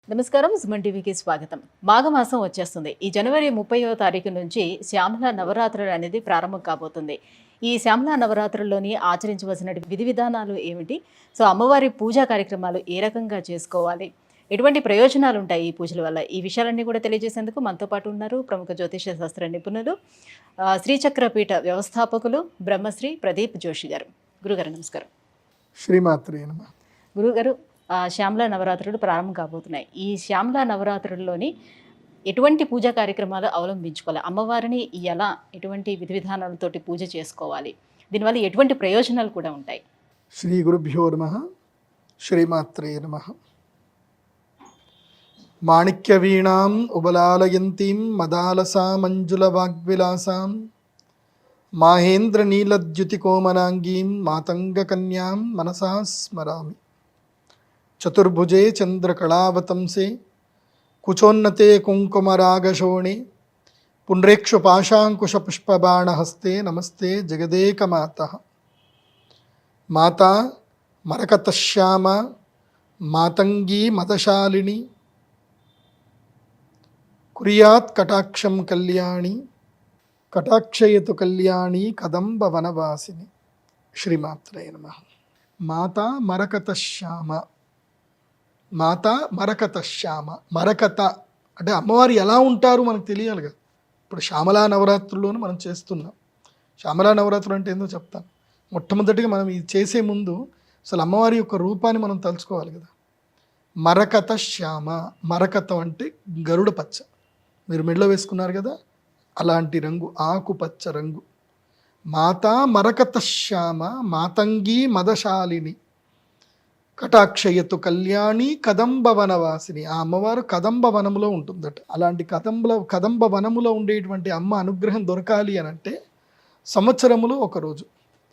నమస్కారం, సుమన్ టీవీకి స్వాగతం. మాఘమాసం వచ్చేస్తుంది. ఈ జనవరి 30వ తారీఖు నుంచి శ్యామల నవరాత్రులు అనేది ప్రారంభం కాబోతుంది. ఈ శ్యామల నవరాత్రుల్లోని ఆచరించవలసిన విధి విధానాలు ఏమిటి? సో అమ్మవారి పూజా కార్యక్రమాలు ఏ రకంగా చేసుకోవాలి? ఎటువంటి ప్రయోజనాలు ఉంటాయి ఈ పూజల వల్ల? ఈ విషయాలన్నీ కూడా తెలియజేసేందుకు మనతో పాటు ఉన్నారు ప్రముఖ జ్యోతిష శాస్త్ర నిపుణులు, శ్రీచక్రపీఠ వ్యవస్థాపకులు బ్రహ్మశ్రీ ప్రదీప్ జోషి గారు. గురుగారు నమస్కారం. శ్రీమాత్రే నమః. గురుగారు, శ్యామల నవరాత్రులు ప్రారంభం కాబోతున్నాయి. ఈ శ్యామల నవరాత్రుల్లోని ఎటువంటి పూజా కార్యక్రమాలు అవలంబించుకోవాలి? అమ్మవారిని ఎలా, ఎటువంటి విధి విధానాలతోటి పూజ చేసుకోవాలి? దీనివల్ల ఎటువంటి ప్రయోజనాలు కూడా ఉంటాయి? శ్రీ గురుభ్యో నమః. శ్రీమాత్రే నమః. మాణిక్య వీణాం ఉబలాలయంతీం మదాలసా మంజుల వాగ్విలాసాం మాహేంద్ర నీలద్యుతి కోమలాంగీం మాతంగ కన్యాం మనసా స్మరామి. చతుర్భుజే చంద్రకళావతంసే కుచోన్నతే కుంకుమరాగశోణే పుండ్రేక్షు పాశాంకుశ పుష్పబాణహస్తే నమస్తే జగదేకమాతః. మాతా మరకతశ్యామ మాతంగీ మదశాలిని కుర్యాత్ కటాక్షం కళ్యాణి కటాక్షయతు కళ్యాణి కదంబ వనవాసిని. శ్రీమాత్రే నమః. మాతా మరకతశ్యామ. మాత మరకత శ్యామ. మరకత అంటే అమ్మవారు ఎలా ఉంటారు మనకు తెలియాలి కదా. ఇప్పుడు శ్యామలా నవరాత్రుల్లోనూ మనం చేస్తున్నాం. శ్యామలా నవరాత్రులు అంటే ఏందో చెప్తాను. మొట్టమొదటిగా మనం ఇది చేసే ముందు అసలు అమ్మవారి యొక్క రూపాన్ని మనం తలుచుకోవాలి కదా. మరకత శ్యామ. మరకతం అంటే గరుడ పచ్చ. మీరు మెడలో వేసుకున్నారు కదా, అలాంటి రంగు, ఆకుపచ్చ రంగు. మాతా మరకత శ్యామ మాతంగీ మదశాలిని కటాక్షయతు కళ్యాణి కదంబ వనవాసిని. ఆ అమ్మవారు కదంబ వనములో ఉంటుందట. అలాంటి కదంబ వనములో ఉండేటువంటి అమ్మ అనుగ్రహం దొరకాలి అని అంటే సంవత్సరములో ఒకరోజు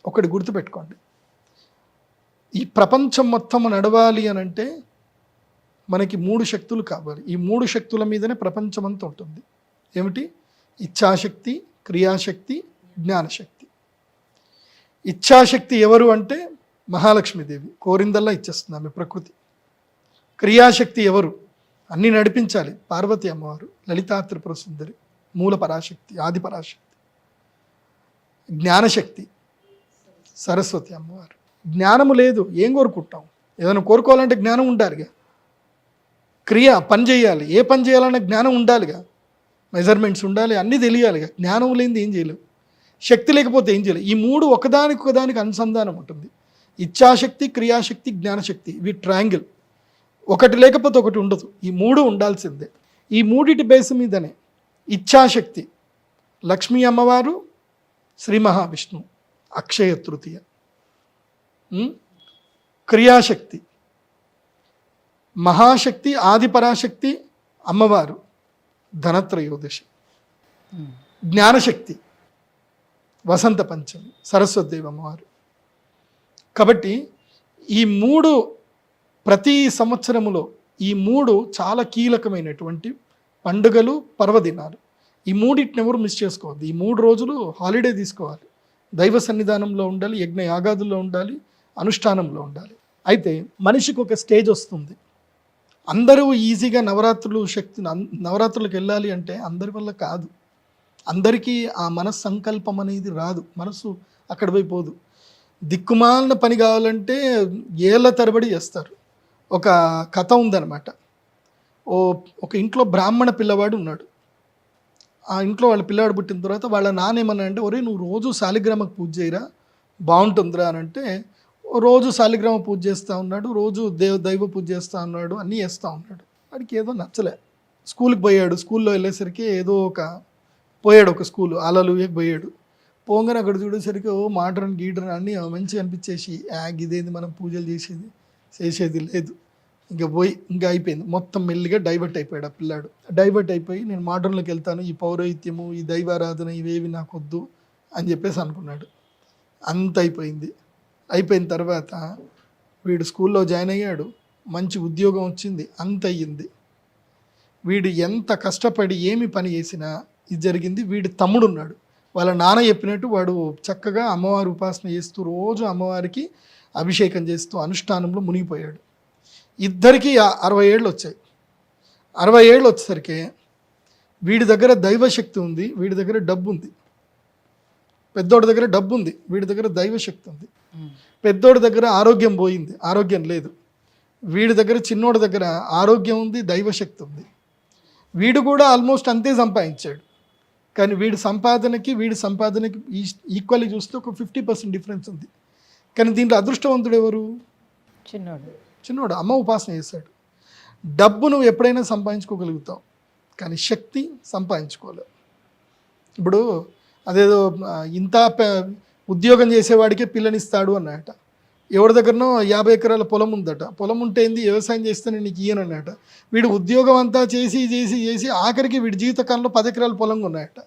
ఒకటి గుర్తుపెట్టుకోండి. ఈ ప్రపంచం మొత్తం నడవాలి అని అంటే మనకి 3 శక్తులు కావాలి. ఈ 3 శక్తుల మీదనే ప్రపంచం అంతా ఉంటుంది. ఏమిటి? ఇచ్ఛాశక్తి, క్రియాశక్తి, జ్ఞానశక్తి. ఇచ్ఛాశక్తి ఎవరు అంటే మహాలక్ష్మీదేవి. కోరిందల్లా ఇచ్చేస్తుంది ఆమె ప్రకృతి. క్రియాశక్తి ఎవరు? అన్నీ నడిపించాలి. పార్వతి అమ్మవారు, లలితా త్రిపుర సుందరి, మూల పరాశక్తి, ఆది పరాశక్తి. జ్ఞానశక్తి సరస్వతి అమ్మవారు. జ్ఞానము లేదు, ఏం కోరుకుంటాం? ఏదైనా కోరుకోవాలంటే జ్ఞానం ఉండాలిగా. క్రియ పని చేయాలి, ఏ పని చేయాలన్నా జ్ఞానం ఉండాలిగా. మెజర్మెంట్స్ ఉండాలి, అన్నీ తెలియాలిగా. జ్ఞానం లేనిది ఏం చేయలేవు. శక్తి లేకపోతే ఏం చేయలేవు. ఈ 3 ఒకదానికి అనుసంధానం ఉంటుంది. ఇచ్ఛాశక్తి, క్రియాశక్తి, జ్ఞానశక్తి. ఇవి ట్రయాంగిల్. ఒకటి లేకపోతే ఒకటి ఉండదు. ఈ 3 ఉండాల్సిందే. ఈ 3 బేస్ మీదనే ఇచ్ఛాశక్తి లక్ష్మీ అమ్మవారు, శ్రీ మహావిష్ణువు అక్షయ తృతీయ. క్రియాశక్తి మహాశక్తి ఆది పరాశక్తి అమ్మవారు ధనత్రయోదశి. జ్ఞానశక్తి వసంత పంచమి సరస్వతిదేవి అమ్మవారు. కాబట్టి ఈ 3 ప్రతి సంవత్సరములో ఈ 3 చాలా కీలకమైనటువంటి పండుగలు, పర్వదినాలు. ఈ 3 ఎవరు మిస్ చేసుకోవద్దు. ఈ 3 రోజులు హాలిడే తీసుకోవాలి. దైవ సన్నిధానంలో ఉండాలి, యజ్ఞ యాగాదుల్లో ఉండాలి, అనుష్ఠానంలో ఉండాలి. అయితే మనిషికి ఒక స్టేజ్ వస్తుంది. అందరూ ఈజీగా నవరాత్రులకు వెళ్ళాలి అంటే అందరి వల్ల కాదు. అందరికీ ఆ మనస్సంకల్పం అనేది రాదు. మనసు అక్కడ పోయిపోదు. దిక్కుమాలిన పని కావాలంటే ఏళ్ళ తరబడి చేస్తారు. ఒక కథ ఉందన్నమాట. ఒక ఇంట్లో బ్రాహ్మణ పిల్లవాడు ఉన్నాడు. ఆ ఇంట్లో వాళ్ళ పిల్లవాడు పుట్టిన తర్వాత వాళ్ళ నాన్న ఏమన్నా అంటే, ఒరే నువ్వు రోజు శాలిగ్రామకు పూజ చేయరా, బాగుంటుందిరా అని అంటే, రోజు శాలిగ్రామ పూజ చేస్తూ ఉన్నాడు, రోజు దైవ పూజ చేస్తూ ఉన్నాడు, అన్నీ చేస్తూ ఉన్నాడు. వాడికి ఏదో నచ్చలే. స్కూల్కి పోయాడు. స్కూల్లో వెళ్ళేసరికి పోయాడు ఒక స్కూలు, అలలుయకి పోయాడు. పోంగానే అక్కడ చూడేసరికి మోడ్రన్ గీడ్రన్ అన్నీ మంచిగా అనిపించేసి, ఇదేంది మనం పూజలు చేసేది లేదు, ఇంకా అయిపోయింది. మొత్తం మెల్లిగా డైవర్ట్ అయిపోయాడు ఆ పిల్లాడు. డైవర్ట్ అయిపోయి నేను మోడ్రన్లోకి వెళ్తాను, ఈ పౌరోహిత్యము, ఈ దైవారాధన ఇవేవి నాకు వద్దు అని చెప్పేసి అనుకున్నాడు. అంత అయిపోయింది. అయిపోయిన తర్వాత వీడు స్కూల్లో జాయిన్ అయ్యాడు. మంచి ఉద్యోగం వచ్చింది. అంత అయ్యింది. వీడు ఎంత కష్టపడి ఏమి పని చేసినా ఇది జరిగింది. వీడి తమ్ముడు ఉన్నాడు. వాళ్ళ నాన్న చెప్పినట్టు వాడు చక్కగా అమ్మవారి ఉపాసన చేస్తూ రోజు అమ్మవారికి అభిషేకం చేస్తూ అనుష్ఠానంలో మునిగిపోయాడు. ఇద్దరికీ 60 ఏళ్ళు వచ్చాయి. 60 ఏళ్ళు వచ్చేసరికి వీడి దగ్గర దైవశక్తి ఉంది, వీడి దగ్గర డబ్బు ఉంది. పెద్దోడి దగ్గర డబ్బు ఉంది, వీడి దగ్గర దైవశక్తి ఉంది. పెద్దోడి దగ్గర ఆరోగ్యం పోయింది, ఆరోగ్యం లేదు. వీడి దగ్గర చిన్నోడి దగ్గర ఆరోగ్యం ఉంది, దైవశక్తి ఉంది. వీడు కూడా ఆల్మోస్ట్ అంతే సంపాదించాడు. కానీ వీడి సంపాదనకి ఈక్వల్లీ చూస్తే ఒక 50% డిఫరెన్స్ ఉంది. కానీ దీంట్లో అదృష్టవంతుడు ఎవరు? చిన్నోడు. అమ్మ ఉపాసన చేశాడు. డబ్బు నువ్వు ఎప్పుడైనా సంపాదించుకోగలుగుతావు, కానీ శక్తి సంపాదించుకోలేవు. ఇప్పుడు అదేదో ఇంత ఉద్యోగం చేసేవాడికే పిల్లనిస్తాడు అన్నట. ఎవరి దగ్గరనో 50 ఎకరాల పొలం ఉందట. పొలం ఉంటే ఏంది, వ్యవసాయం చేస్తే నేను నీకు ఇయ్యనన్నట. వీడు ఉద్యోగం అంతా చేసి చేసి చేసి ఆఖరికి వీడి జీవితకాలంలో 10 ఎకరాల పొలం ఉన్నాయట.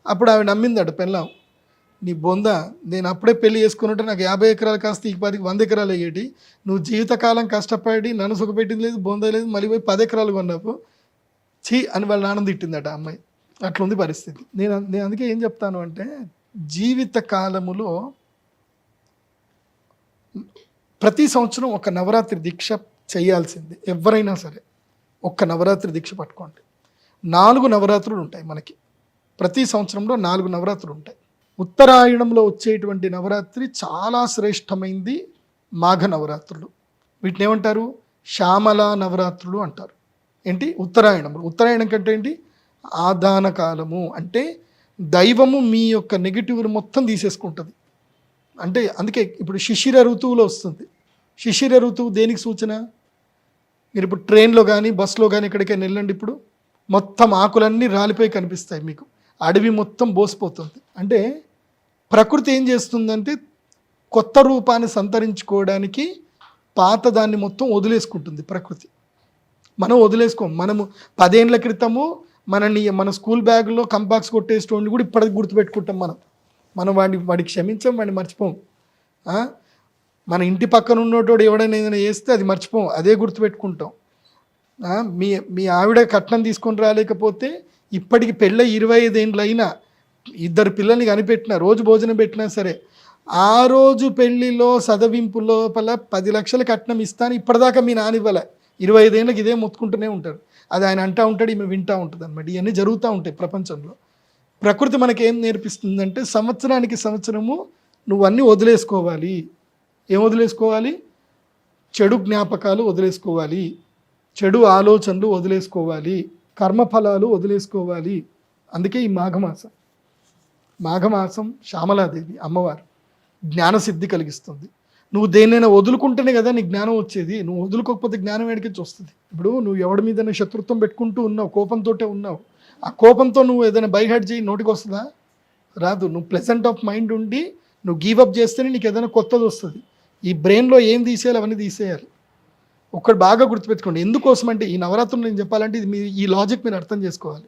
అప్పుడు ఆవిడ నమ్మిందట పెళ్ళాం, నీ బొంద, నేను అప్పుడే పెళ్లి చేసుకున్నట్టు నాకు 50 ఎకరాలు కాస్త ఈ 100 ఎకరాలు అయ్యేటి. నువ్వు జీవితకాలం కష్టపడి నన్ను సుఖపెట్టింది లేదు, బొంద లేదు, మళ్ళీ పోయి 10 ఎకరాలు కొన్నావు చీ అని వాళ్ళ నాన్న తిట్టిందట అమ్మాయి. అట్లుంది పరిస్థితి. నేను అందుకే ఏం చెప్తాను అంటే, జీవితకాలములో ప్రతి సంవత్సరం ఒక నవరాత్రి దీక్ష చేయాల్సింది. ఎవరైనా సరే ఒక్క నవరాత్రి దీక్ష పట్టుకోండి. 4 నవరాత్రులు ఉంటాయి మనకి. ప్రతి సంవత్సరంలో 4 నవరాత్రులు ఉంటాయి. ఉత్తరాయణంలో వచ్చేటువంటి నవరాత్రి చాలా శ్రేష్టమైంది మాఘ నవరాత్రులు. వీటిని ఏమంటారు? శ్యామలా నవరాత్రులు అంటారు. ఏంటి? ఉత్తరాయణం కంటే ఏంటి? ఆదాన కాలము. అంటే దైవము మీ యొక్క నెగిటివ్ మొత్తం తీసేసుకుంటుంది. అంటే అందుకే ఇప్పుడు శిశిర ఋతువులో వస్తుంది. శిశిర ఋతువు దేనికి సూచన? మీరు ఇప్పుడు ట్రైన్లో కానీ బస్సులో కానీ ఎక్కడికైనా వెళ్ళండి, ఇప్పుడు మొత్తం ఆకులన్నీ రాలిపోయి కనిపిస్తాయి మీకు. అడవి మొత్తం బోసిపోతుంది. అంటే ప్రకృతి ఏం చేస్తుందంటే కొత్త రూపాన్ని సంతరించుకోవడానికి పాత దాన్ని మొత్తం వదిలేసుకుంటుంది ప్రకృతి. మనం వదిలేసుకోం. మనము 10 ఏళ్ల క్రితము మన స్కూల్ బ్యాగ్లో కంపాక్స్ కొట్టేసేటోడిని కూడా ఇప్పటికి గుర్తుపెట్టుకుంటాం. మనం వాడికి క్షమించాం, వాడిని మర్చిపోం. మన ఇంటి పక్కన ఉన్నోటోడు ఎవడైనా ఏదైనా చేస్తే అది మర్చిపోం, అదే గుర్తుపెట్టుకుంటాం. మీ ఆవిడ కట్నం తీసుకొని రాలేకపోతే ఇప్పటికి పెళ్ళై 25 ఏళ్ళు అయినా, 2 పిల్లల్ని కనిపెట్టినా, రోజు భోజనం పెట్టినా సరే, ఆ రోజు పెళ్లిలో సదవింపు లోపల 10 లక్షల కట్నం ఇస్తాను ఇప్పటిదాకా మీ నాన్న ఇవ్వలే. 25 ఏళ్ళకి ఇదే మొత్తుకుంటూనే ఉంటాడు. అది ఆయన అంటూ ఉంటాడు, ఈమె వింటూ ఉంటుంది అనమాట. ఇవన్నీ జరుగుతూ ఉంటాయి ప్రపంచంలో. ప్రకృతి మనకి ఏం నేర్పిస్తుందంటే సంవత్సరానికి సంవత్సరము నువ్వు అన్నీ వదిలేసుకోవాలి. ఏం వదిలేసుకోవాలి? చెడు జ్ఞాపకాలు వదిలేసుకోవాలి, చెడు ఆలోచనలు వదిలేసుకోవాలి, కర్మఫలాలు వదిలేసుకోవాలి. అందుకే ఈ మాఘమాసం శ్యామలాదేవి అమ్మవారు జ్ఞానసిద్ధి కలిగిస్తుంది. నువ్వు దేన్నైనా వదులుకుంటేనే కదా నీకు జ్ఞానం వచ్చేది. నువ్వు వదులుకోకపోతే జ్ఞానం ఎక్కడికి వస్తుంది? ఇప్పుడు నువ్వు ఎవడి మీద శత్రుత్వం పెట్టుకుంటూ ఉన్నావు, కోపంతో ఉన్నావు. ఆ కోపంతో నువ్వు ఏదైనా బైహార్ట్ చేయి, నోటికి వస్తుందా? రాదు. నువ్వు ప్లెజెంట్ ఆఫ్ మైండ్ ఉండి నువ్వు గివప్ చేస్తేనే నీకు ఏదైనా కొత్తది వస్తుంది. ఈ బ్రెయిన్లో ఏం తీసేయాలి అవన్నీ తీసేయాలి. ఒక్కటి బాగా గుర్తుపెట్టుకోండి. ఎందుకోసం అంటే ఈ నవరాత్రులు నేను చెప్పాలంటే ఇది ఈ లాజిక్ మీరు అర్థం చేసుకోవాలి.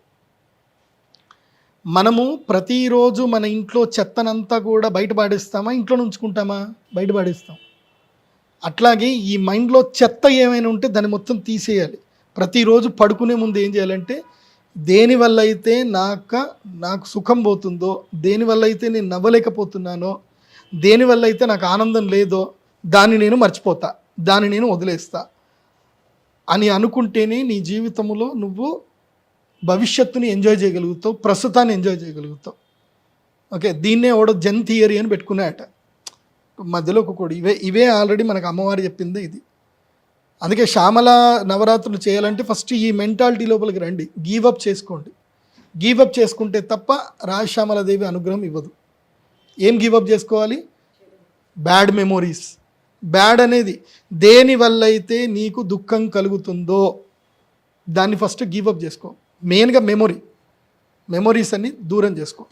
మనము ప్రతిరోజు మన ఇంట్లో చెత్తనంతా కూడా బయట పాడేస్తామా, ఇంట్లో ఉంచుకుంటామా? బయట పాడేస్తాం. అట్లాగే ఈ మైండ్లో చెత్త ఏమైనా ఉంటే దాన్ని మొత్తం తీసేయాలి. ప్రతిరోజు పడుకునే ముందు ఏం చేయాలంటే, దేనివల్ల అయితే నాకు సుఖం పోతుందో, దేనివల్ల అయితే నేను నవ్వలేకపోతున్నానో, దేనివల్ల అయితే నాకు ఆనందం లేదో దాన్ని నేను మర్చిపోతా, దాన్ని నేను వదిలేస్తా అని అనుకుంటేనే నీ జీవితంలో నువ్వు భవిష్యత్తుని ఎంజాయ్ చేయగలుగుతావు, ప్రస్తుతాన్ని ఎంజాయ్ చేయగలుగుతావు. ఓకే, దీన్నే ఎవడో జెన్ థియరీ అని పెట్టుకున్నాయట మధ్యలో ఒకటి. ఇవే ఆల్రెడీ మనకు అమ్మవారు చెప్పింది ఇది. అందుకే శ్యామల నవరాత్రులు చేయాలంటే ఫస్ట్ ఈ మెంటాలిటీ లోపలికి రండి, గీవప్ చేసుకోండి. గీవప్ చేసుకుంటే తప్ప రాజశ్యామలాదేవి అనుగ్రహం ఇవ్వదు. ఏం గీవప్ చేసుకోవాలి? Bad memories. బ్యాడ్ అనేది దేనివల్ల అయితే నీకు దుఃఖం కలుగుతుందో దాన్ని ఫస్ట్ గీవప్ చేసుకో. మెయిన్గా మెమొరీస్ అన్ని దూరం చేసుకో.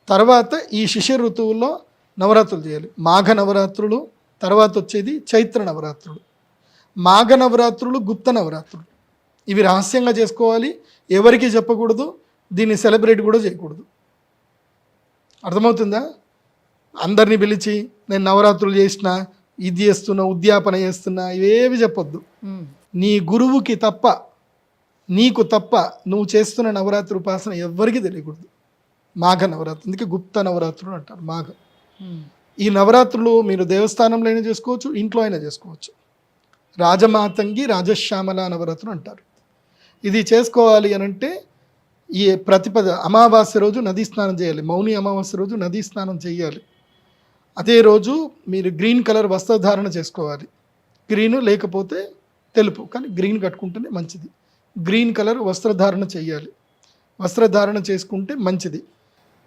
తర్వాత ఈ శిశిర ఋతువుల్లో నవరాత్రులు చేయాలి. మాఘ నవరాత్రులు, తర్వాత వచ్చేది చైత్ర నవరాత్రులు. మాఘ నవరాత్రులు, గుప్త నవరాత్రులు. ఇవి రహస్యంగా చేసుకోవాలి, ఎవరికి చెప్పకూడదు, దీన్ని సెలబ్రేట్ కూడా చేయకూడదు. అర్థమవుతుందా? అందరినీ పిలిచి నేను నవరాత్రులు చేసిన, ఇది చేస్తున్నా, ఉద్యాపన చేస్తున్నా, ఇవేవి చెప్పొద్దు. నీ గురువుకి తప్ప, నీకు తప్ప నువ్వు చేస్తున్న నవరాత్రి ఉపాసన ఎవ్వరికీ తెలియకూడదు. మాఘ నవరాత్రి, అందుకే గుప్త నవరాత్రులు అంటారు. మాఘ ఈ నవరాత్రులు మీరు దేవస్థానంలో అయినా చేసుకోవచ్చు, ఇంట్లో అయినా చేసుకోవచ్చు. రాజమాతంగి, రాజశ్యామల నవరాత్రులు అంటారు. ఇది చేసుకోవాలి అని అంటే ఈ అమావాస్య రోజు నదీ స్నానం చేయాలి. మౌని అమావాస్య రోజు నదీ స్నానం చేయాలి. అదే రోజు మీరు గ్రీన్ కలర్ వస్త్రధారణ చేసుకోవాలి. గ్రీన్ లేకపోతే తెలుపు, కానీ గ్రీన్ కట్టుకుంటేనే మంచిది. గ్రీన్ కలర్ వస్త్రధారణ చేయాలి. వస్త్రధారణ చేసుకుంటే మంచిది.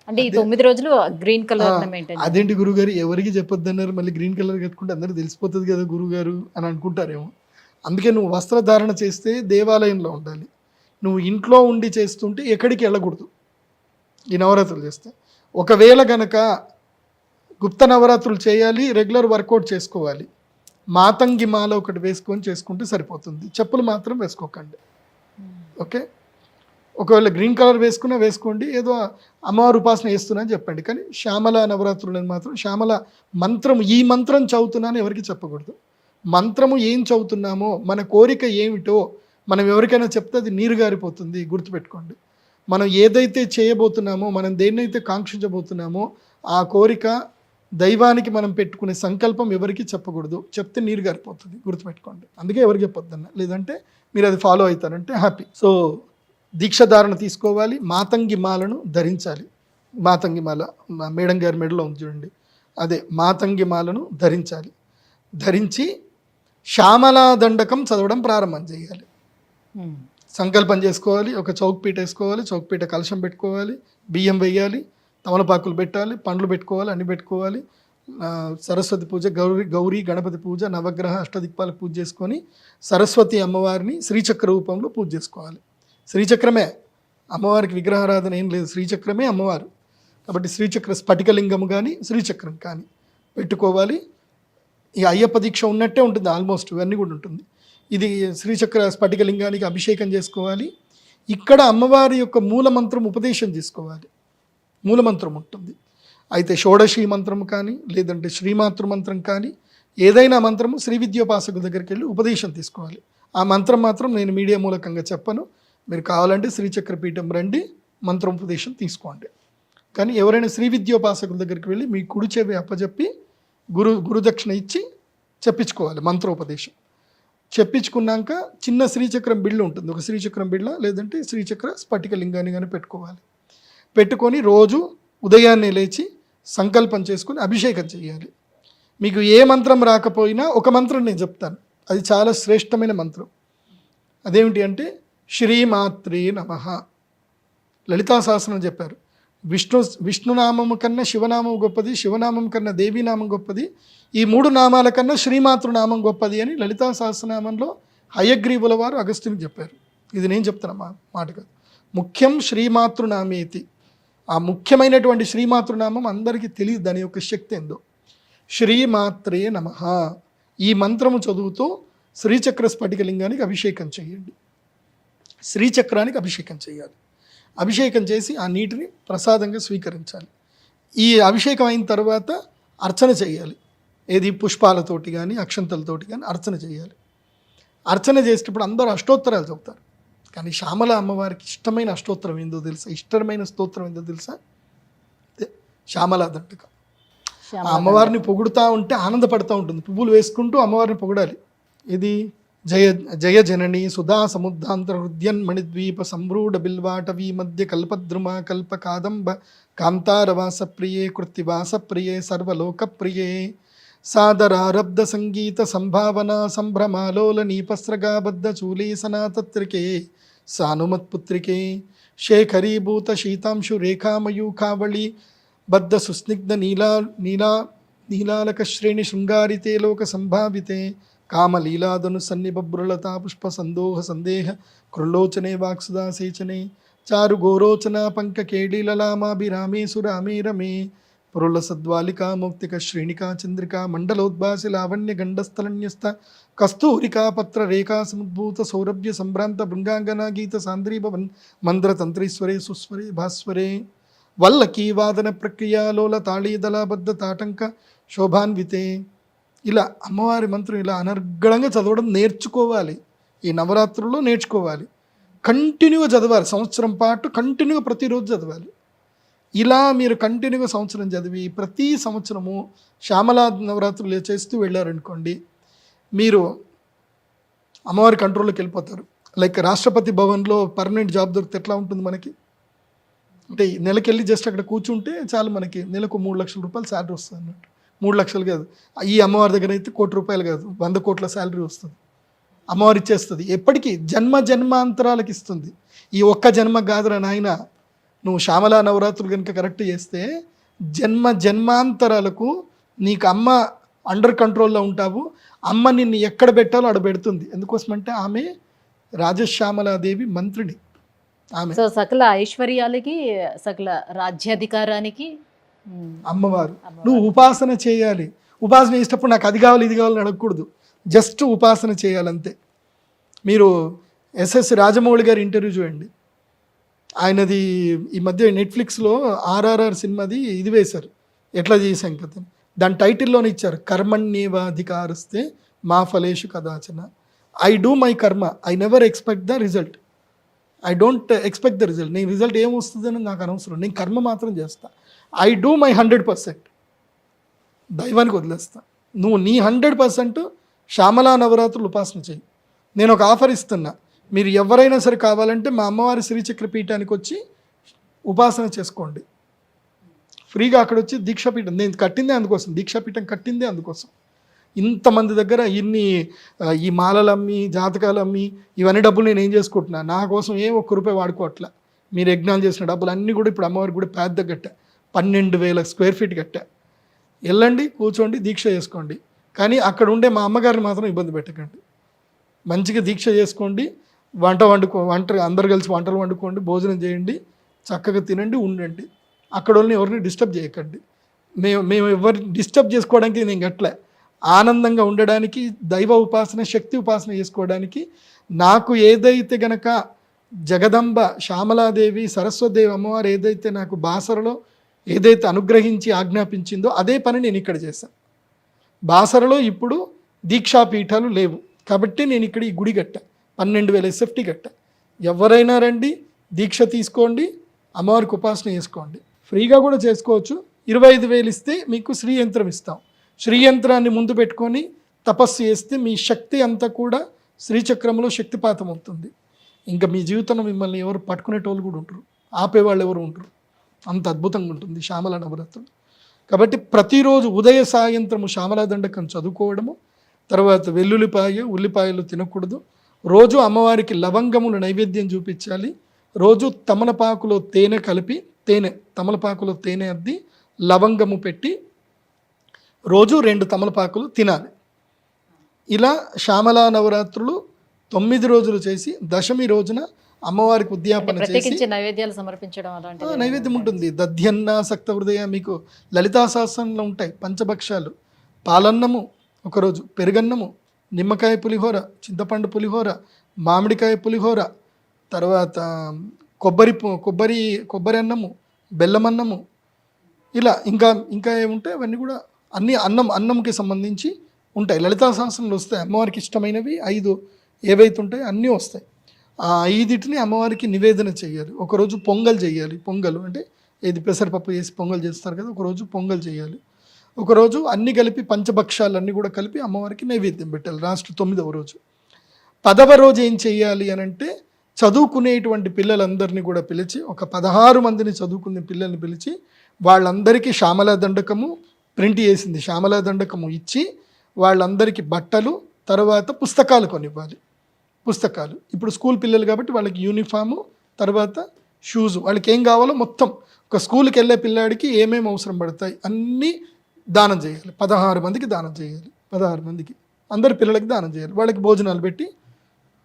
అంటే ఈ 9 రోజులు గ్రీన్ కలర్ మెయింటైన్. అదేంటి గురుగారు ఎవరికి చెప్పొద్దు అన్నారు, మళ్ళీ గ్రీన్ కలర్ కట్టుకుంటే అందరికీ తెలిసిపోతుంది కదా గురుగారు అని అనుకుంటారేమో. అందుకే నువ్వు వస్త్రధారణ చేస్తే దేవాలయంలో ఉండాలి. నువ్వు ఇంట్లో ఉండి చేస్తుంటే ఎక్కడికి వెళ్ళకూడదు ఈ నవరాత్రులు చేస్తే. ఒకవేళ గనక గుప్త నవరాత్రులు చేయాలి, రెగ్యులర్ వర్కౌట్ చేసుకోవాలి, మాతంగి మాల ఒకటి వేసుకొని చేసుకుంటే సరిపోతుంది. చెప్పులు మాత్రం వేసుకోకండి. ఓకే, ఒకవేళ గ్రీన్ కలర్ వేసుకున్నా వేసుకోండి, ఏదో అమ్మవారి ఉపాసన చేస్తున్నా అని చెప్పండి. కానీ శ్యామల నవరాత్రులను మాత్రం శ్యామల మంత్రం, ఈ మంత్రం చదువుతున్నాను ఎవరికి చెప్పకూడదు. మంత్రము ఏం చదువుతున్నామో, మన కోరిక ఏమిటో మనం ఎవరికైనా చెప్తే అది నీరు గారిపోతుంది. గుర్తుపెట్టుకోండి, మనం ఏదైతే చేయబోతున్నామో, మనం దేన్నైతే కాంక్షించబోతున్నామో ఆ కోరిక, దైవానికి మనం పెట్టుకునే సంకల్పం ఎవరికి చెప్పకూడదు. చెప్తే నీరు గారిపోతుంది. గుర్తుపెట్టుకోండి. అందుకే ఎవరికి చెప్పొద్దన్న, లేదంటే మీరు అది ఫాలో అవుతారంటే హ్యాపీ. సో దీక్షధారణ తీసుకోవాలి, మాతంగి మాలను ధరించాలి. మాతంగి మాల మేడం గారి మెడలో ఉంది చూడండి, అదే మాతంగి మాలను ధరించాలి. ధరించి శ్యామలా దండకం చదవడం ప్రారంభం చేయాలి. సంకల్పం చేసుకోవాలి. ఒక చౌక్పీట వేసుకోవాలి, చౌక్పీట కలశం పెట్టుకోవాలి, బియ్యం వేయాలి, తమలపాకులు పెట్టాలి, పండ్లు పెట్టుకోవాలి, అన్ని పెట్టుకోవాలి. సరస్వతి పూజ, గౌరీ గణపతి పూజ, నవగ్రహ అష్టదిక్పాల పూజ చేసుకొని సరస్వతి అమ్మవారిని శ్రీచక్ర రూపంలో పూజ చేసుకోవాలి. శ్రీచక్రమే అమ్మవారికి విగ్రహారాధన ఏం లేదు, శ్రీచక్రమే అమ్మవారు. కాబట్టి శ్రీచక్ర స్ఫటికలింగము కానీ శ్రీచక్రం కానీ పెట్టుకోవాలి. ఈ అయ్యప్ప దీక్ష ఉన్నట్టే ఉంటుంది, ఆల్మోస్ట్ ఇవన్నీ కూడా ఉంటుంది. ఇది శ్రీచక్ర స్ఫటికలింగానికి అభిషేకం చేసుకోవాలి. ఇక్కడ అమ్మవారి యొక్క మూలమంత్రం ఉపదేశం చేసుకోవాలి. మూలమంత్రం ఉంటుంది. అయితే షోడశి మంత్రం కానీ, లేదంటే శ్రీమాతృ మంత్రం కానీ, ఏదైనా మంత్రము శ్రీ విద్యోపాసకు దగ్గరికి వెళ్ళి ఉపదేశం తీసుకోవాలి. ఆ మంత్రం మాత్రం నేను మీడియా మూలకంగా చెప్పను. మీరు కావాలంటే శ్రీచక్ర పీఠం రండి, మంత్రోపదేశం తీసుకోండి. కానీ ఎవరైనా శ్రీ విద్యోపాసకుల దగ్గరికి వెళ్ళి మీ కుడి చెవి అప్పచెప్పి గురుదక్షిణ ఇచ్చి చెప్పించుకోవాలి మంత్రోపదేశం. చెప్పించుకున్నాక చిన్న శ్రీచక్రం బిళ్ళ ఉంటుంది, ఒక శ్రీచక్రం బిళ్ళ లేదంటే శ్రీచక్ర స్ఫటికలింగాన్ని కానీ పెట్టుకోవాలి. పెట్టుకొని రోజు ఉదయాన్నే లేచి సంకల్పం చేసుకొని అభిషేకం చేయాలి. మీకు ఏ మంత్రం రాకపోయినా ఒక మంత్రం నేను చెప్తాను, అది చాలా శ్రేష్టమైన మంత్రం. అదేమిటి అంటే శ్రీమాత్రే నమః. లలితా సహస్రనామం చెప్పారు, విష్ణునామము కన్నా శివనామం గొప్పది, శివనామం కన్నా దేవీనామం గొప్పది, ఈ 3 నామాల కన్నా శ్రీమాతృనామం గొప్పది అని లలితా సహస్రనామంలో హయగ్రీవుల వారు అగస్త్యునికి చెప్పారు. ఇది నేను చెప్తున్నా మాట కాదు. ముఖ్యం శ్రీమాతృనామేతి. ఆ ముఖ్యమైనటువంటి శ్రీమాతృనామం అందరికీ తెలియదు దాని యొక్క శక్తి ఏందో. శ్రీమాత్రే నమః ఈ మంత్రము చదువుతూ శ్రీచక్ర స్ఫటికలింగానికి అభిషేకం చేయండి. శ్రీచక్రానికి అభిషేకం చేయాలి. అభిషేకం చేసి ఆ నీటిని ప్రసాదంగా స్వీకరించాలి. ఈ అభిషేకం అయిన తర్వాత అర్చన చేయాలి. ఏది పుష్పాలతోటి కానీ అక్షంతలతోటి కానీ అర్చన చేయాలి. అర్చన చేసేటప్పుడు అందరూ అష్టోత్తరాలు చెబుతారు. కానీ శ్యామల అమ్మవారికి ఇష్టమైన అష్టోత్తరం ఏందో తెలుసా? ఇష్టమైన స్తోత్రం ఏందో తెలుసా? శ్యామలా దండకం. ఆ అమ్మవారిని పొగుడుతూ ఉంటే ఆనందపడుతూ ఉంటుంది. పువ్వులు వేసుకుంటూ అమ్మవారిని పొగడాలి. ఇది జయ జయ జనని సుధా సముద్రాంతర హృద్యన్ మణిద్వీప సంరూఢ బిల్వాటవీ మధ్య కల్పద్రుమ కల్ప కాదంబ కాంతారవాస ప్రియే కృత్తివాస ప్రియే సర్వలోకప్రియే సాదరారబ్ధ సంగీత సంభావన సంభ్రమాలోల నీపస్రగాబద్ధ చూలీ సనాతత్రికే సానుమత్పుత్రికే శేఖరీభూత శీతాంశు రేఖామయూఖావళి బద్ధ సుస్నిగ్ధ నీలాలక శ్రేణి శృంగారితే లోక సంభావితే కామలీలాదను సన్నిబభ్రులతా పుష్ప సందోహ సందేహ కృల్లోచనే వాక్సుదాసేచనే చారు గోరోచన పంక కేళీలలామాభిరామే సురామే రమే పురుల సద్వాలికా మౌక్తిక శ్రేణికా చంద్రికా మండలోద్భాసి లావణ్య గండస్థలన్యస్త కస్తూరికా పత్ర రేఖా సముద్భూత సౌరభ్య సంభ్రాంత బృంగాంగనా గీత సాంద్రీభవన్ మంద్రతంత్రీశ్వరే సుస్వరే భాస్వరే వల్లకీ వాదన ప్రక్రియాలోల తాళీదళబద్ధ తాటంక శోభాన్వితే. ఇలా అమ్మవారి మంత్రం ఇలా అనర్గళంగా చదవడం నేర్చుకోవాలి. ఈ నవరాత్రుల్లో నేర్చుకోవాలి. కంటిన్యూగా చదవాలి. సంవత్సరం పాటు కంటిన్యూగా ప్రతిరోజు చదవాలి. ఇలా మీరు కంటిన్యూగా సంవత్సరం చదివి ప్రతి సంవత్సరము శ్యామలా నవరాత్రులు చేస్తూ వెళ్ళారనుకోండి, మీరు అమ్మవారి కంట్రోల్లోకి వెళ్ళిపోతారు. లైక్ రాష్ట్రపతి భవన్లో పర్మనెంట్ జాబ్ దొరికితే ఎట్లా ఉంటుంది మనకి? అంటే నెలకెళ్ళి జస్ట్ అక్కడ కూర్చుంటే చాలు, మనకి నెలకు 3 లక్షల రూపాయలు శాలరీ వస్తుంది అన్నట్టు. 3 లక్షలు కాదు, ఈ అమ్మవారి దగ్గర అయితే 1 కోటి రూపాయలు కాదు, 100 కోట్ల శాలరీ వస్తుంది. అమ్మవారు ఇచ్చేస్తుంది, ఎప్పటికీ జన్మాంతరాలకు ఇస్తుంది. ఈ ఒక్క జన్మ కాదురా నాయన, నువ్వు శ్యామలా నవరాత్రులు కనుక కరెక్ట్ చేస్తే జన్మాంతరాలకు నీకు అమ్మ అండర్ కంట్రోల్లో ఉంటావు. అమ్మ నిన్ను ఎక్కడ పెట్టాలో అక్కడ పెడుతుంది. ఎందుకోసమంటే ఆమె రాజశ్యామలాదేవి మంత్రిని. ఆమె సో సకల ఐశ్వర్యాలకి, సకల రాజ్యాధికారానికి అమ్మవారు. నువ్వు ఉపాసన చేయాలి. ఉపాసన చేసేటప్పుడు నాకు అది కావాలి ఇది కావాలని అడగకూడదు, జస్ట్ ఉపాసన చేయాలంతే. మీరు ఎస్ఎస్ రాజమౌళి గారి ఇంటర్వ్యూ చూడండి. ఆయనది ఈ మధ్య నెట్ఫ్లిక్స్లో ఆర్ఆర్ఆర్ సినిమాది ఇది వేశారు, ఎట్లా చేసాం కదా, దాని టైటిల్లోనే ఇచ్చారు, కర్మణ్యేవాధికారస్తే మా ఫలేషు కదాచన. ఐ డూ మై కర్మ, I never expect the result. I don't expect the result. నేను రిజల్ట్ ఏమొస్తుందని నాకు అనవసరం, నేను కర్మ మాత్రం చేస్తా. ఐ డూ మై 100%, దైవానికి వదిలేస్తా. నువ్వు నీ 100% శ్యామలా నవరాత్రులు ఉపాసన చేయి. నేను ఒక ఆఫర్ ఇస్తున్నా, మీరు ఎవరైనా సరే కావాలంటే మా అమ్మవారి శ్రీచక్ర పీఠానికి వచ్చి ఉపాసన చేసుకోండి ఫ్రీగా. అక్కడ వచ్చి దీక్షాపీఠం నేను కట్టిందే అందుకోసం, దీక్షాపీఠం కట్టిందే అందుకోసం. ఇంతమంది దగ్గర ఈ మాలలు అమ్మి, జాతకాలు అమ్మి, ఇవన్నీ డబ్బులు నేను ఏం చేసుకుంటున్నా, నా కోసం ఒక్క రూపాయి వాడుకోవట్లా. మీరు యజ్ఞాలు చేసిన డబ్బులు అన్నీ కూడా ఇప్పుడు అమ్మవారి కూడా పెద్ద కట్టా, 12,000 స్క్వేర్ ఫీట్ కట్టా. వెళ్ళండి, కూర్చోండి, దీక్ష చేసుకోండి. కానీ అక్కడ ఉండే మా అమ్మగారిని మాత్రం ఇబ్బంది పెట్టకండి. మంచిగా దీక్ష చేసుకోండి, అందరు కలిసి వంటలు వండుకోండి, భోజనం చేయండి, చక్కగా తినండి, ఉండండి. అక్కడ వాళ్ళని ఎవరిని డిస్టర్బ్ చేయకండి. మేము ఎవరిని డిస్టర్బ్ చేసుకోవడానికి నేను గట్లే, ఆనందంగా ఉండడానికి, దైవ ఉపాసన, శక్తి ఉపాసన చేసుకోవడానికి. నాకు ఏదైతే గనక జగదంబ శ్యామలాదేవి సరస్వతిదేవి అమ్మవారు ఏదైతే నాకు బాసరలో ఏదైతే అనుగ్రహించి ఆజ్ఞాపించిందో అదే పని నేను ఇక్కడ చేశాను. బాసరలో ఇప్పుడు దీక్షాపీఠాలు లేవు కాబట్టి నేను ఇక్కడ ఈ గుడి కట్టా, 12,000 SFT కట్టా. ఎవరైనా రండి, దీక్ష తీసుకోండి, అమ్మవారికి ఉపాసన చేసుకోండి. ఫ్రీగా కూడా చేసుకోవచ్చు. 25,000 ఇస్తే మీకు శ్రీయంత్రం ఇస్తాం. శ్రీయంత్రాన్ని ముందు పెట్టుకొని తపస్సు చేస్తే మీ శక్తి అంతా కూడా శ్రీచక్రంలో శక్తిపాతం అవుతుంది. ఇంకా మీ జీవితంలో మిమ్మల్ని ఎవరు పట్టుకునేటోళ్ళు కూడా ఉంటారు, ఆపేవాళ్ళు ఎవరు ఉంటారు. అంత అద్భుతంగా ఉంటుంది శ్యామలా నవరాత్రులు. కాబట్టి ప్రతిరోజు ఉదయ సాయంత్రము శ్యామలా దండకం చదువుకోవడము, తర్వాత ఉల్లిపాయలు తినకూడదు. రోజు అమ్మవారికి లవంగములు నైవేద్యం చూపించాలి. రోజు తమలపాకులో తేనె అద్ది లవంగము పెట్టి రోజు 2 తమలపాకులు తినాలి. ఇలా శ్యామలా నవరాత్రులు 9 రోజులు చేసి దశమి రోజున అమ్మవారికి ఉద్యాపన చేసి నైవేద్యాలు సమర్పించడం అలాంటి నైవేద్యం ఉంటుంది. దధ్యన్న సక్త హృదయ, మీకు లలితా సహస్రంలో ఉంటాయి పంచభక్షాలు. పాలన్నము ఒకరోజు, పెరుగన్నము, నిమ్మకాయ పులిహోర, చింతపండు పులిహోర, మామిడికాయ పులిహోర, తర్వాత కొబ్బరి అన్నము, బెల్లం అన్నము, ఇలా ఇంకా ఏముంటాయి అవన్నీ కూడా అన్నీ అన్నంకి సంబంధించి ఉంటాయి. లలితా సహస్రంలో వస్తాయి అమ్మవారికి ఇష్టమైనవి 5 ఏవైతే ఉంటాయో అన్నీ వస్తాయి. ఆ 5 అమ్మవారికి నివేదన చేయాలి. ఒకరోజు పొంగల్ చేయాలి. పొంగల్ అంటే ఏది పెసరపప్పు వేసి పొంగల్ చేస్తారు కదా, ఒకరోజు పొంగల్ చేయాలి. ఒకరోజు అన్నీ కలిపి పంచభక్షాలు అన్నీ కూడా కలిపి అమ్మవారికి నైవేద్యం పెట్టాలి. లాస్ట్ 9వ రోజు. 10వ రోజు ఏం చేయాలి అని అంటే, చదువుకునేటువంటి పిల్లలందరినీ కూడా పిలిచి, ఒక 16 మందిని చదువుకునే పిల్లల్ని పిలిచి వాళ్ళందరికీ శ్యామలా దండకము ప్రింట్ చేసింది శ్యామలా దండకము ఇచ్చి వాళ్ళందరికీ బట్టలు, తర్వాత పుస్తకాలు కొనివ్వాలి. పుస్తకాలు ఇప్పుడు స్కూల్ పిల్లలు కాబట్టి వాళ్ళకి యూనిఫాము, తర్వాత షూజు, వాళ్ళకి ఏం కావాలో మొత్తం ఒక స్కూల్కి వెళ్ళే పిల్లాడికి ఏమేమి అవసరం పడతాయి అన్నీ దానం చేయాలి. 16 మందికి దానం చేయాలి. 16 మందికి అందరి పిల్లలకి దానం చేయాలి. వాళ్ళకి భోజనాలు పెట్టి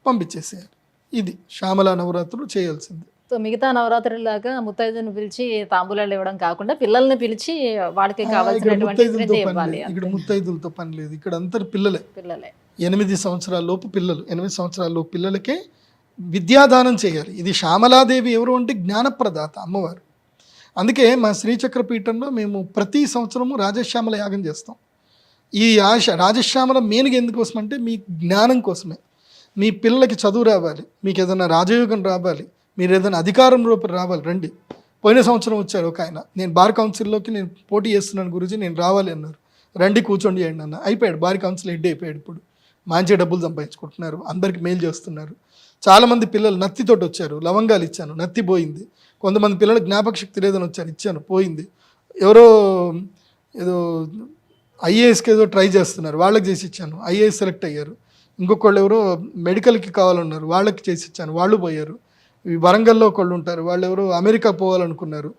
పంపించేసేయాలి. ఇది శ్యామలా నవరాత్రులు చేయాల్సింది. సో మిగతా నవరాత్రులాగా ముత్తైదుని పిలిచి తాంబూలాలు ఇవ్వడం కాకుండా పిల్లల్ని పిలిచి వాళ్ళకి కావాల్సినటువంటి ఇక్కడ ముత్తైదులతో పని లేదు. ఇక్కడ అందరు పిల్లలే 8 సంవత్సరాల లోపు పిల్లలు, 8 సంవత్సరాల లోపు పిల్లలకే విద్యాదానం చేయాలి. ఇది శ్యామలాదేవి ఎవరు అంటే జ్ఞానప్రదాత అమ్మవారు. అందుకే మా శ్రీచక్ర పీఠంలో మేము ప్రతి సంవత్సరము రాజశ్యామల యాగం చేస్తాం. ఈ రాజశ్యామల మెయిన్గా ఎందుకోసం అంటే మీ జ్ఞానం కోసమే. మీ పిల్లలకి చదువు రావాలి, మీకు ఏదైనా రాజయోగం రావాలి, మీరు ఏదైనా అధికారం రూపం రావాలి, రండి. పోయిన సంవత్సరం వచ్చారు ఒక ఆయన, నేను బార్ కౌన్సిల్లోకి నేను పోటీ చేస్తున్నాను గురించి, నేను రావాలి అన్నారు. రండి కూర్చోండి అన్న, అయిపోయాడు. బార్ కౌన్సిల్ హెడ్ అయిపోయాడు. ఇప్పుడు మంచి డబ్బులు సంపాదించుకుంటున్నారు, అందరికి మేలు చేస్తున్నారు. చాలామంది పిల్లలు నత్తితోటి వచ్చారు, లవంగాలు ఇచ్చాను, నత్తి పోయింది. కొంతమంది పిల్లలు జ్ఞాపక శక్తి లేదని వచ్చారు, ఇచ్చాను, పోయింది. ఎవరో ఏదో ఐఏఎస్కి ఏదో ట్రై చేస్తున్నారు, వాళ్ళకి చేసి ఇచ్చాను, ఐఏఎస్ సెలెక్ట్ అయ్యారు. ఇంకొకళ్ళు ఎవరో మెడికల్కి కావాలన్నారు, వాళ్ళకి చేసి ఇచ్చాను, వాళ్ళు పోయారు. ఈ వరంగల్లో ఒకళ్ళు ఉంటారు, వాళ్ళు ఎవరో అమెరికా పోవాలనుకున్నారు,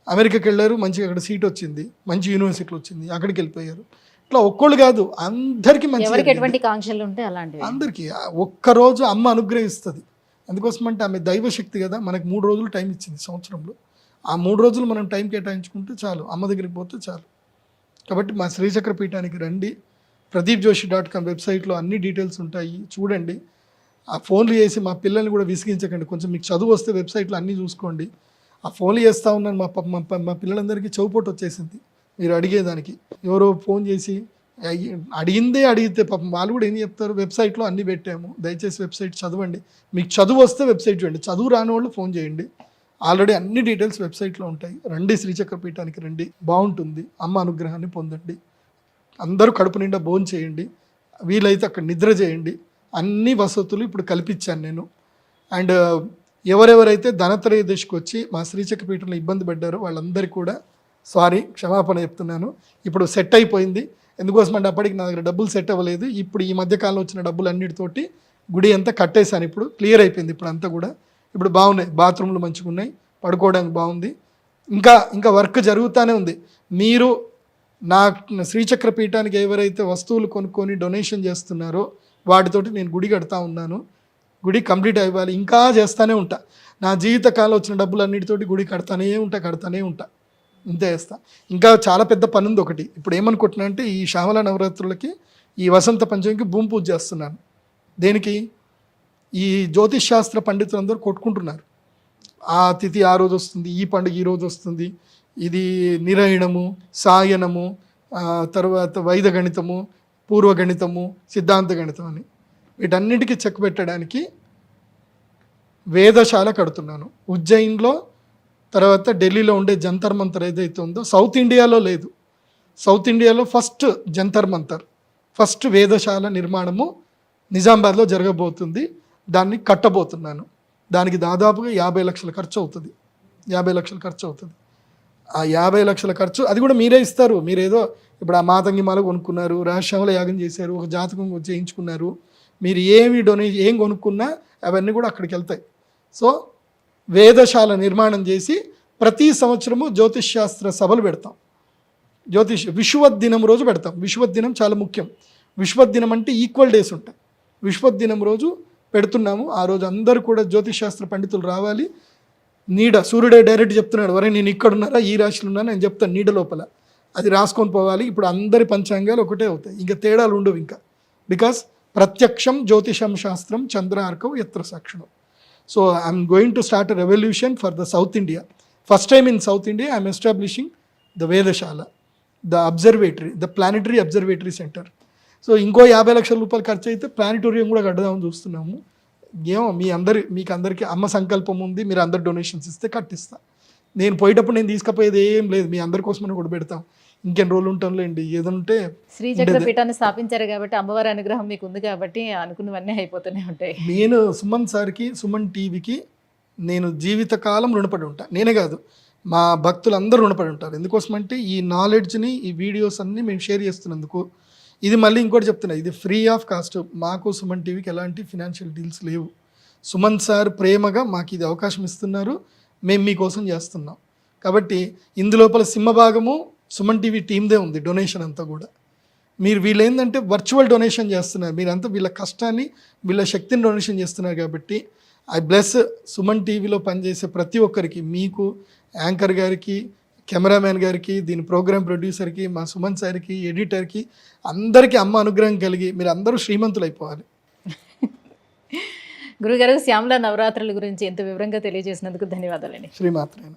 అమెరికాకి వెళ్ళారు, మంచిగా అక్కడ సీట్ వచ్చింది, మంచి యూనివర్సిటీలో వచ్చింది, అక్కడికి వెళ్ళిపోయారు. ఇట్లా ఒక్కళ్ళు కాదు, అందరికీ ఎవరికి ఎటువంటి కాంక్షలు ఉంటే అలాంటివి అందరికీ ఒక్కరోజు అమ్మ అనుగ్రహిస్తుంది. అందుకోసం అంటే ఆమె దైవశక్తి కదా, మనకు 3 రోజులు టైం ఇచ్చింది సంవత్సరంలో. ఆ 3 రోజులు మనం టైం కేటాయించుకుంటే చాలు, అమ్మ దగ్గరికి పోతే చాలు. కాబట్టి మా శ్రీచక్ర పీఠానికి రండి. pradeepjoshi.com వెబ్సైట్లో అన్ని డీటెయిల్స్ ఉంటాయి, చూడండి. ఆ ఫోన్లు చేసి మా పిల్లల్ని కూడా విసిగించకండి. కొంచెం మీకు చదువు వస్తే వెబ్సైట్లో అన్నీ చూసుకోండి. ఆ ఫోన్లు చేస్తూ ఉన్నాను, మా పిల్లలందరికీ చెవుపోటు వచ్చేసింది మీరు అడిగేదానికి. ఎవరో ఫోన్ చేసి అడిగితే పాపం వాళ్ళు కూడా ఏం చెప్తారు, వెబ్సైట్లో అన్నీ పెట్టాము, దయచేసి వెబ్సైట్ చదవండి. మీకు చదువు వస్తే వెబ్సైట్ చూడండి, చదువు రాని వాళ్ళు ఫోన్ చేయండి. ఆల్రెడీ అన్ని డీటెయిల్స్ వెబ్సైట్లో ఉంటాయి. రండి, శ్రీచక్ర పీఠానికి రండి, బాగుంటుంది. అమ్మ అనుగ్రహాన్ని పొందండి. అందరూ కడుపు నిండా భోజనం చేయండి, వీలైతే అక్కడ నిద్ర చేయండి. అన్ని వసతులు ఇప్పుడు కల్పించాను నేను. అండ్ ఎవరెవరైతే ధనత్రయోదశికి వచ్చి మా శ్రీచక్ర పీఠంలో ఇబ్బంది పడ్డారో వాళ్ళందరికీ కూడా సారీ, క్షమాపణ చెప్తున్నాను. ఇప్పుడు సెట్ అయిపోయింది. ఎందుకోసం అంటే అప్పటికి నా దగ్గర డబ్బులు సెట్ అవ్వలేదు. ఇప్పుడు ఈ మధ్యకాలంలో వచ్చిన డబ్బులు అన్నిటితోటి గుడి అంతా కట్టేశాను. ఇప్పుడు క్లియర్ అయిపోయింది. ఇప్పుడు అంతా కూడా ఇప్పుడు బాగున్నాయి, బాత్రూమ్లు మంచిగా ఉన్నాయి, పడుకోవడానికి బాగుంది. ఇంకా వర్క్ జరుగుతూనే ఉంది. మీరు నా శ్రీచక్ర పీఠానికి ఎవరైతే వస్తువులు కొనుక్కొని డొనేషన్ చేస్తున్నారో వాటితోటి నేను గుడి కడతా ఉన్నాను. గుడి కంప్లీట్ అవ్వాలి, ఇంకా చేస్తూనే ఉంటా. నా జీవితకాలంలో వచ్చిన డబ్బులు అన్నిటితోటి గుడి కడతానే ఉంటా. ఇంతే చేస్తా. ఇంకా చాలా పెద్ద పని ఉంది ఒకటి. ఇప్పుడు ఏమనుకుంటున్నా అంటే ఈ శ్యామల నవరాత్రులకి, ఈ వసంత పంచమికి భూమి పూజ చేస్తున్నాను. దేనికి? ఈ జ్యోతిష్ శాస్త్ర పండితులందరూ కొట్టుకుంటున్నారు. ఆ తిథి ఆ రోజు వస్తుంది, ఈ పండుగ ఈ రోజు వస్తుంది, ఇది నిరయణము, సాయనము, తర్వాత వైద గణితము, పూర్వగణితము, సిద్ధాంత గణితం అని వీటన్నిటికీ చెక్ పెట్టడానికి వేదశాల కడుతున్నాను ఉజ్జయిన్లో. తర్వాత ఢిల్లీలో ఉండే జంతర్ మంతర్ ఏదైతే ఉందో, సౌత్ ఇండియాలో లేదు, సౌత్ ఇండియాలో ఫస్ట్ జంతర్ మంతర్, ఫస్ట్ వేదశాల నిర్మాణము నిజామాబాద్లో జరగబోతుంది. దాన్ని కట్టబోతున్నాను. దానికి దాదాపుగా 50 లక్షల ఖర్చు అవుతుంది. 50 లక్షల ఖర్చు అవుతుంది. ఆ 50 లక్షల ఖర్చు అది కూడా మీరే ఇస్తారు. మీరేదో ఇప్పుడు ఆ మాతంగి మాల కొనుక్కున్నారు, రహస్యముల యాగం చేశారు, ఒక జాతకం చేయించుకున్నారు, మీరు ఏం కొనుక్కున్నా అవన్నీ కూడా అక్కడికి వెళ్తాయి. సో వేదశాల నిర్మాణం చేసి ప్రతి సంవత్సరము జ్యోతిష్ శాస్త్ర సభలు పెడతాం. విశ్వదినం రోజు పెడతాం. విశ్వదినం చాలా ముఖ్యం. విశ్వదినం అంటే ఈక్వల్ డేస్ ఉంటాయి. విశ్వదినం రోజు పెడుతున్నాము. ఆ రోజు అందరూ కూడా జ్యోతిష్ శాస్త్ర పండితులు రావాలి. నీడ సూర్యుడే డైరెక్ట్ చెప్తున్నాడు, వరే నేను ఇక్కడ ఉన్నారా, ఈ రాశిలో ఉన్నా, నేను చెప్తాను నీడ లోపల, అది రాసుకొని పోవాలి. ఇప్పుడు అందరి పంచాంగాలు ఒకటే అవుతాయి, ఇంకా తేడాలు ఉండవు. ఇంకా బికాస్ ప్రత్యక్షం జ్యోతిషం శాస్త్రం చంద్రార్కం ఎత్ర సాక్షిణం. So I'm going to start a revolution for the South India. First time in South India I'm establishing the Vedashala, the observatory, the planetary observatory centre. సో ఇంకో 50 లక్షల రూపాయలు ఖర్చు అయితే ప్లానిటోరియం కూడా కట్టదామని చూస్తున్నాము. ఏమో మీకు అందరికీ అమ్మ సంకల్పం ఉంది, మీరు అందరు డొనేషన్స్ ఇస్తే కట్టిస్తా. నేను పోయేటప్పుడు నేను తీసుకుపోయేది ఏం లేదు, మీ అందరి కోసమని కూడా పెడతాం. ఇంకెన్ని రోజులు ఉంటాంలేండి, ఏదంటే. శ్రీచక్ర పీఠాన్ని స్థాపించారు కాబట్టి అమ్మవారి అనుగ్రహం మీకు ఉంది కాబట్టి అనుకున్నవన్నీ అయిపోతూనే ఉంటాయి. నేను సుమన్ సార్కి, సుమన్ టీవీకి నేను జీవితకాలం రుణపడి ఉంటా. నేనే కాదు, మా భక్తులందరూ రుణపడి ఉంటారు. ఎందుకోసమంటే ఈ నాలెడ్జ్ని, ఈ వీడియోస్ అన్నీ మేము షేర్ చేస్తున్నందుకు. ఇది మళ్ళీ ఇంకోటి చెప్తున్నా, ఇది ఫ్రీ ఆఫ్ కాస్ట్. మాకు సుమన్ టీవీకి ఎలాంటి ఫినాన్షియల్ డీల్స్ లేవు. సుమన్ సార్ ప్రేమగా మాకు ఇది అవకాశం ఇస్తున్నారు, మేము మీకోసం చేస్తున్నాం. కాబట్టి ఇందులోపల సింహభాగము సుమన్ టీవీ టీమ్దే ఉంది. డొనేషన్ అంతా కూడా మీరు వీళ్ళేందంటే వర్చువల్ డొనేషన్ చేస్తున్నారు. మీరంతా వీళ్ళ కష్టాన్ని, వీళ్ళ శక్తిని డొనేషన్ చేస్తున్నారు. కాబట్టి ఐ బ్లెస్ సుమన్ టీవీలో పనిచేసే ప్రతి ఒక్కరికి, మీకు, యాంకర్ గారికి, కెమెరామ్యాన్ గారికి, దీని ప్రోగ్రామ్ ప్రొడ్యూసర్కి, మా సుమన్ సార్కి, ఎడిటర్కి, అందరికీ అమ్మ అనుగ్రహం కలిగి మీరు అందరూ శ్రీమంతులు అయిపోవాలి. గురుగారు, శ్యామల నవరాత్రుల గురించి ఎంత వివరంగా తెలియజేసినందుకు ధన్యవాదాలండి. శ్రీమాత్రేన.